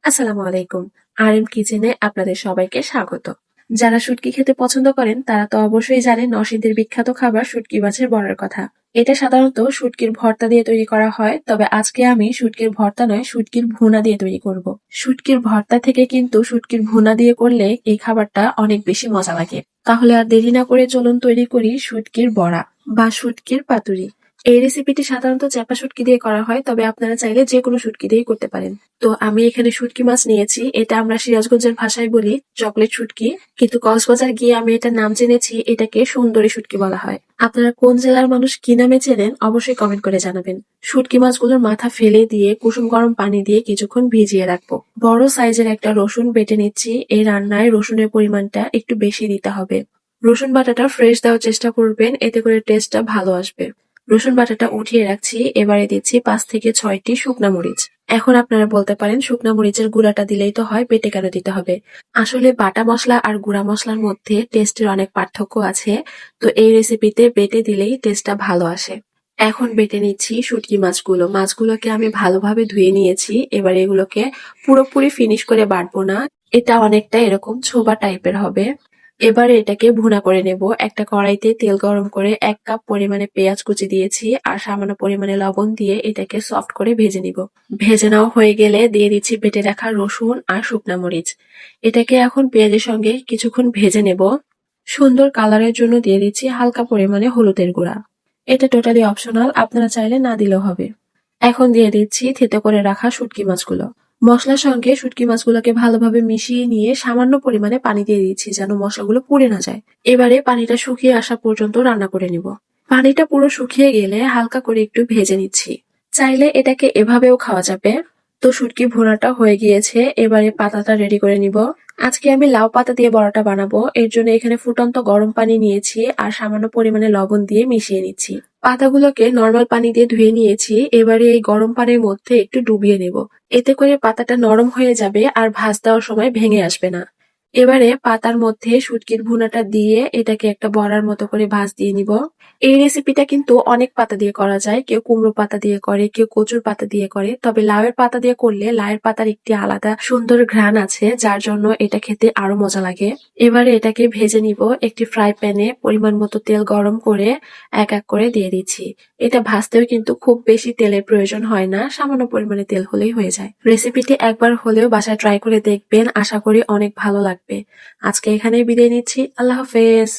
আসসালামু আলাইকুম। আরএম কিচেনে আপনাদের সবাইকে স্বাগত। যারা শুটকি খেতে পছন্দ করেন তারা তো অবশ্যই জানেন নরসিংদীর বিখ্যাত খাবার শুটকি মাছের বড়ার কথা। এটা সাধারণত শুটকির ভর্তা দিয়ে তৈরি করা হয়, তবে আজকে আমি শুটকির ভর্তা নয়, শুটকির ভুনা দিয়ে তৈরি করব। শুটকির ভর্তা থেকে কিন্তু শুটকির ভুনা দিয়ে করলে এই খাবারটা অনেক বেশি মজা লাগে। তাহলে আর দেরি না করে চলুন তৈরি করি শুটকির বড়া বা শুটকির পাতুরি। এই রেসিপিটি সাধারণত চাপা শুটকি দিয়ে করা হয়, তবে আপনারা চাইলে যে কোনো শুটকি দিয়েই করতে পারেন। তো আমি এখানে শুটকি মাছ নিয়েছি, এটা আমরা সিরাজগঞ্জের ভাষায় বলি চকলেট শুটকি, কিন্তু কক্সবাজার গিয়ে আমি এটার নাম জেনেছি এটাকে সুন্দরী শুটকি বলা হয়। আপনারা কোন জেলার মানুষ কি নামে চেনেন অবশ্যই কমেন্ট করে জানাবেন। শুটকি মাছগুলোর মাথা ফেলে দিয়ে কুসুম গরম পানি দিয়ে কিছুক্ষণ ভিজিয়ে রাখবো। বড় সাইজের একটা রসুন বেটে নিচ্ছি, এই রান্নায় রসুনের পরিমাণটা একটু বেশি দিতে হবে। রসুন বাটাটা ফ্রেশ দেওয়ার চেষ্টা করবেন, এতে করে টেস্টটা ভালো আসবে। রসুন বাটাটা উঠিয়ে রাখছি, এবারে দিচ্ছি 5 থেকে 6টি শুকনা মরিচ। এখন আপনারা বলতে পারেন শুকনা মরিচের গুঁড়াটা দিলেই তো হয়, বেটে কেন দিতে হবে? আসলে বাটা মশলা আর গুঁড়া মশলার মধ্যে টেস্টের অনেক পার্থক্য আছে, তো এই রেসিপিতে বেটে দিলেই টেস্টটা ভালো আসে। এখন বেটে নিচ্ছি শুটকি মাছগুলো। মাছগুলোকে আমি ভালোভাবে ধুয়ে নিয়েছি, এবার এগুলোকে পুরোপুরি ফিনিশ করে বাটবো না, এটা অনেকটা এরকম ছোবা টাইপের হবে। এবারে এটাকে ভুনা করে নেব। একটা কড়াইতে তেল গরম করে 1 কাপ পরিমাণে পেঁয়াজ কুচি দিয়েছি আর সামান্য পরিমাণে লবণ দিয়ে এটাকে সফট করে ভেজে নিব। ভেজে নেওয়া হয়ে গেলে দিয়ে দিচ্ছি বেটে রাখা রসুন আর শুকনা মরিচ। এটাকে এখন পেঁয়াজের সঙ্গে কিছুক্ষণ ভেজে নেব। সুন্দর কালারের জন্য দিয়ে দিচ্ছি হালকা পরিমাণে হলুদের গুঁড়া। এটা টোটালি অপশনাল, আপনারা চাইলে না দিলেও হবে। এখন দিয়ে দিচ্ছি থেতো করে রাখা শুটকি মাছগুলো। মশলার সঙ্গে শুটকি মাছগুলোকে ভালোভাবে মিশিয়ে নিয়ে সামান্য পরিমাণে পানি দিয়ে দিচ্ছি যেন মশলাগুলো পুড়ে না যায়। এবারে পানিটা শুকিয়ে আসা পর্যন্ত রান্না করে নিব। পানিটা পুরো শুকিয়ে গেলে হালকা করে একটু ভেজে নিচ্ছি। চাইলে এটাকে এভাবেও খাওয়া যাবে। তো শুটকি ভুনাটা হয়ে গিয়েছে, এবারে পাতাটা রেডি করে নিব। আজকে আমি লাউ পাতা দিয়ে বড়াটা বানাবো, এর জন্য এখানে ফুটন্ত গরম পানি নিয়েছি আর সামান্য পরিমাণে লবণ দিয়ে মিশিয়ে নিচ্ছি। পাতাগুলোকে নর্মাল পানি দিয়ে ধুয়ে নিয়েছি, এবারে এই গরম পানির মধ্যে একটু ডুবিয়ে নেব। এতে করে পাতাটা নরম হয়ে যাবে আর ভাজ দেওয়ার সময় ভেঙে আসবে না। এবারে পাতার মধ্যে শুটকির ভুনাটা দিয়ে এটাকে একটা বড়ার মতো করে ভাজ দিয়ে নিব। এই রেসিপিটা কিন্তু অনেক পাতা দিয়ে করা যায়, কেউ কুমড়ো পাতা দিয়ে করে, কেউ কচুর পাতা দিয়ে করে, তবে লাউয়ের পাতা দিয়ে করলে লাউয়ের পাতার একটি আলাদা সুন্দর ঘ্রাণ আছে, যার জন্য এটা খেতে আরো মজা লাগে। এবারে এটাকে ভেজে নিব। একটি ফ্রাই প্যানে পরিমাণ মতো তেল গরম করে এক এক করে দিয়ে দিচ্ছি। এটা ভাজতেও কিন্তু খুব বেশি তেলের প্রয়োজন হয় না, সামান্য পরিমাণে তেল হলেই হয়ে যায়। রেসিপিটি একবার হলেও বাসায় ট্রাই করে দেখবেন, আশা করি অনেক ভালো লাগবে। আজকে এখানেই বিদায় নিচ্ছি, আল্লাহ হাফেজ।